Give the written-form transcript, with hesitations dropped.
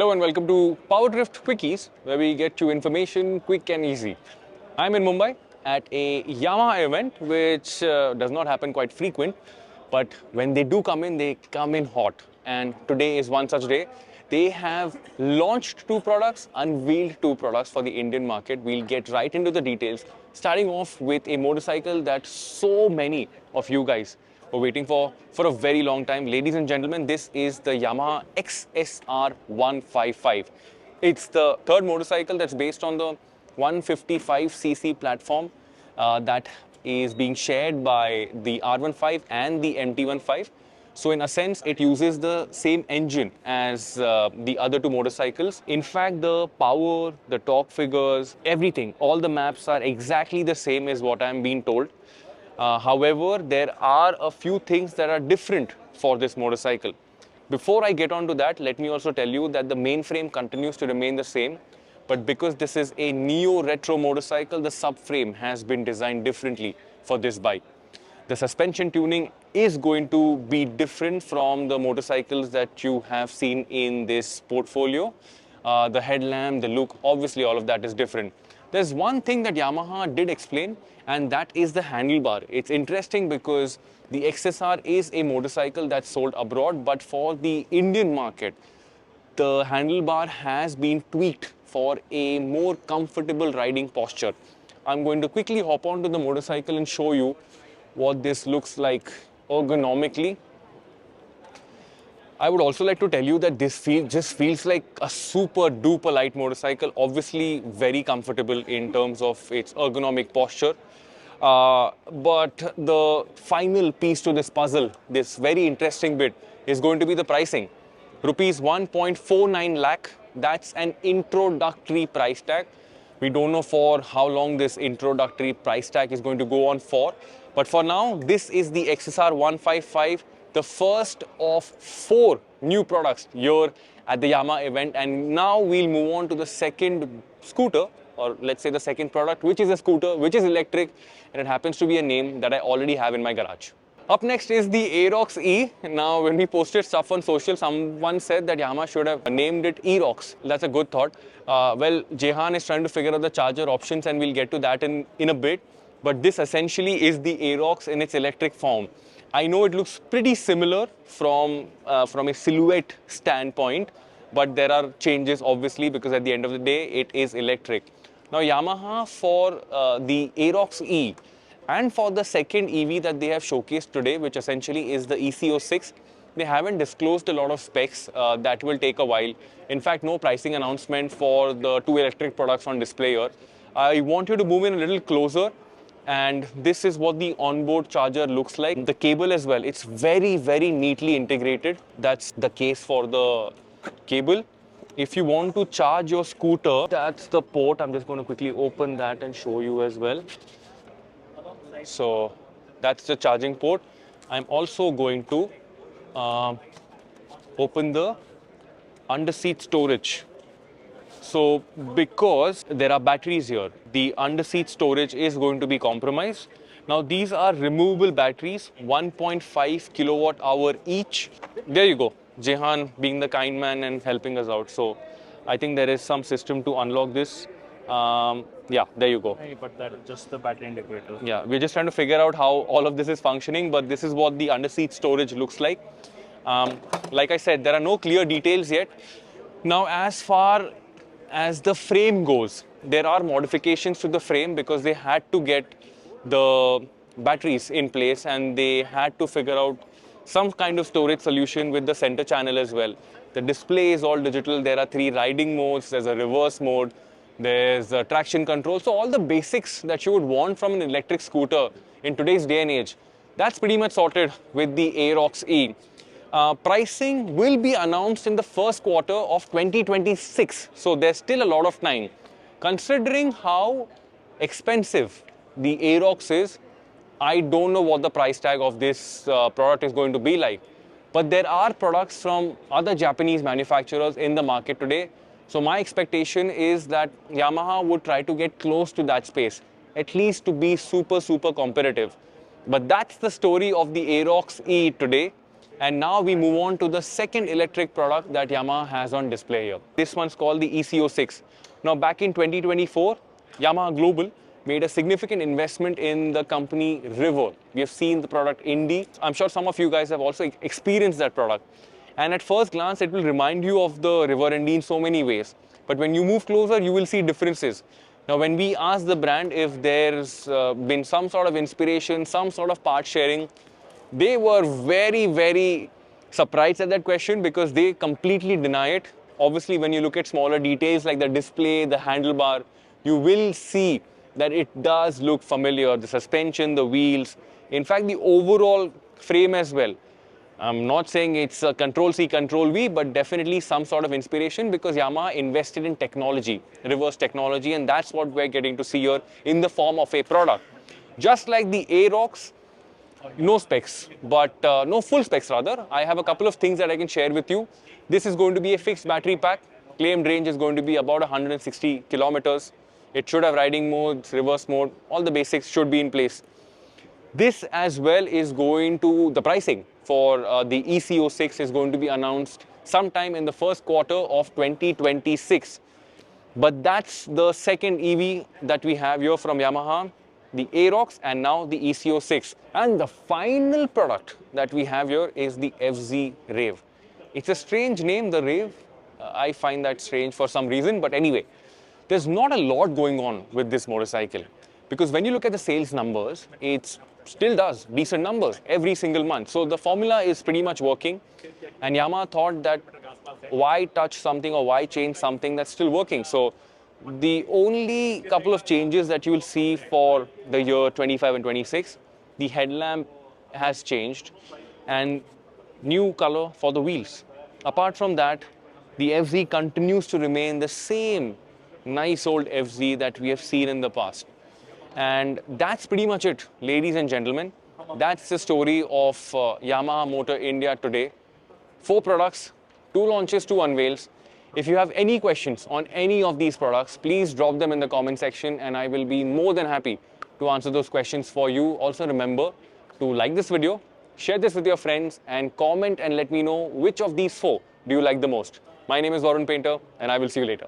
Hello and welcome to PowerDrift Quickies, where we get you information quick and easy. I'm in Mumbai at a Yamaha event, which does not happen quite frequent, but when they do come in, they come in hot. And today is one such day. They have launched two products, unveiled two products for the Indian market. We'll get right into the details, starting off with a motorcycle that so many of you guys were waiting for a very long time. Ladies and gentlemen, this is the Yamaha XSR155. It's the third motorcycle that's based on the 155cc platform that is being shared by the R15 and the MT15. So in a sense, it uses the same engine as the other two motorcycles. In fact, the power, the torque figures, everything, all the maps are exactly the same as what I'm being told. However, there are a few things that are different for this motorcycle. Before I get on to that, let me also tell you that the mainframe continues to remain the same. But because this is a neo-retro motorcycle, the subframe has been designed differently for this bike. The suspension tuning is going to be different from the motorcycles that you have seen in this portfolio. The headlamp, the look, obviously all of that is different. There's one thing that Yamaha did explain, and that is the handlebar. It's interesting because the XSR is a motorcycle that's sold abroad, but for the Indian market, the handlebar has been tweaked for a more comfortable riding posture. I'm going to quickly hop onto the motorcycle and show you what this looks like ergonomically. I would also like to tell you that this just feels like a super duper light motorcycle, obviously very comfortable in terms of its ergonomic posture. But the final piece to this puzzle, this very interesting bit, is going to be the pricing. Rupees 1.49 lakh, that's an introductory price tag. We don't know for how long this introductory price tag is going to go on for. But for now, this is the XSR155, the first of 4 new products here at the Yamaha event. And now we'll move on to the second scooter, or let's say the second product, which is a scooter, which is electric, and it happens to be a name that I already have in my garage. Up next is the Aerox-E. Now, when we posted stuff on social, someone said that Yamaha should have named it Aerox. That's a good thought. Well, Jehan is trying to figure out the charger options, and we'll get to that in a bit. But this essentially is the Aerox in its electric form. I know it looks pretty similar from a silhouette standpoint, but there are changes obviously because at the end of the day, it is electric. Now, Yamaha for the Aerox-E and for the second EV that they have showcased today, which essentially is the EC06, they haven't disclosed a lot of specs. That will take a while. In fact, no pricing announcement for the two electric products on display here. I want you to move in a little closer. And this is what the onboard charger looks like. The cable as well, it's very, very neatly integrated. That's the case for the cable. If you want to charge your scooter, that's the port. I'm just going to quickly open that and show you as well. So that's the charging port. I'm also going to open the under-seat storage. So because there are batteries here, the under-seat storage is going to be compromised. Now these are removable batteries, 1.5 kilowatt hour each. There you go. Jehan being the kind man and helping us out. So I think there is some system to unlock this. Yeah, there you go. But that is just the battery indicator. Yeah, we're just trying to figure out how all of this is functioning, but this is what the under-seat storage looks like. Like I said, there are no clear details yet. Now, as far as the frame goes, there are modifications to the frame because they had to get the batteries in place and they had to figure out some kind of storage solution with the center channel as well. The display is all digital. There are 3 riding modes. There's a reverse mode. There's a traction control. So all the basics that you would want from an electric scooter in today's day and age, that's pretty much sorted with the Aerox-E. Pricing will be announced in the first quarter of 2026. So there's still a lot of time. Considering how expensive the Aerox is, I don't know what the price tag of this product is going to be like. But there are products from other Japanese manufacturers in the market today. So my expectation is that Yamaha would try to get close to that space, at least to be super, super competitive. But that's the story of the Aerox-E today. And now we move on to the second electric product that Yamaha has on display here. This one's called the EC06. Now back in 2024, Yamaha Global made a significant investment in the company River. We have seen the product Indy. I'm sure some of you guys have also experienced that product. And at first glance, it will remind you of the River Indy in so many ways. But when you move closer, you will see differences. Now, when we asked the brand if there's been some sort of inspiration, some sort of part sharing, they were very, very surprised at that question because they completely deny it. Obviously, when you look at smaller details like the display, the handlebar, you will see that it does look familiar. The suspension, the wheels, in fact, the overall frame as well. I'm not saying it's a Control-C, Control-V, but definitely some sort of inspiration because Yamaha invested in technology, reverse technology, and that's what we're getting to see here in the form of a product. Just like the Aerox, no specs, but no full specs rather. I have a couple of things that I can share with you. This is going to be a fixed battery pack. Claimed range is going to be about 160 kilometers. It should have riding modes, reverse mode, all the basics should be in place. This as well is going to, the pricing for the EC06 is going to be announced sometime in the first quarter of 2026. But that's the second EV that we have here from Yamaha, the Aerox and now the EC06. And the final product that we have here is the FZ-Rave. It's a strange name, the Rave. I find that strange for some reason, but anyway, there's not a lot going on with this motorcycle. Because when you look at the sales numbers, it still does decent numbers every single month. So the formula is pretty much working. And Yamaha thought that why touch something or why change something that's still working? So the only couple of changes that you will see for the year 25 and 26, the headlamp has changed and new color for the wheels. Apart from that, the FZ continues to remain the same nice old FZ that we have seen in the past. And that's pretty much it, ladies and gentlemen. That's the story of Yamaha Motor India today. 4 products, 2 launches, 2 unveils. If you have any questions on any of these products, please drop them in the comment section and I will be more than happy to answer those questions for you. Also remember to like this video, share this with your friends and comment and let me know which of these 4 do you like the most. My name is Varun Painter and I will see you later.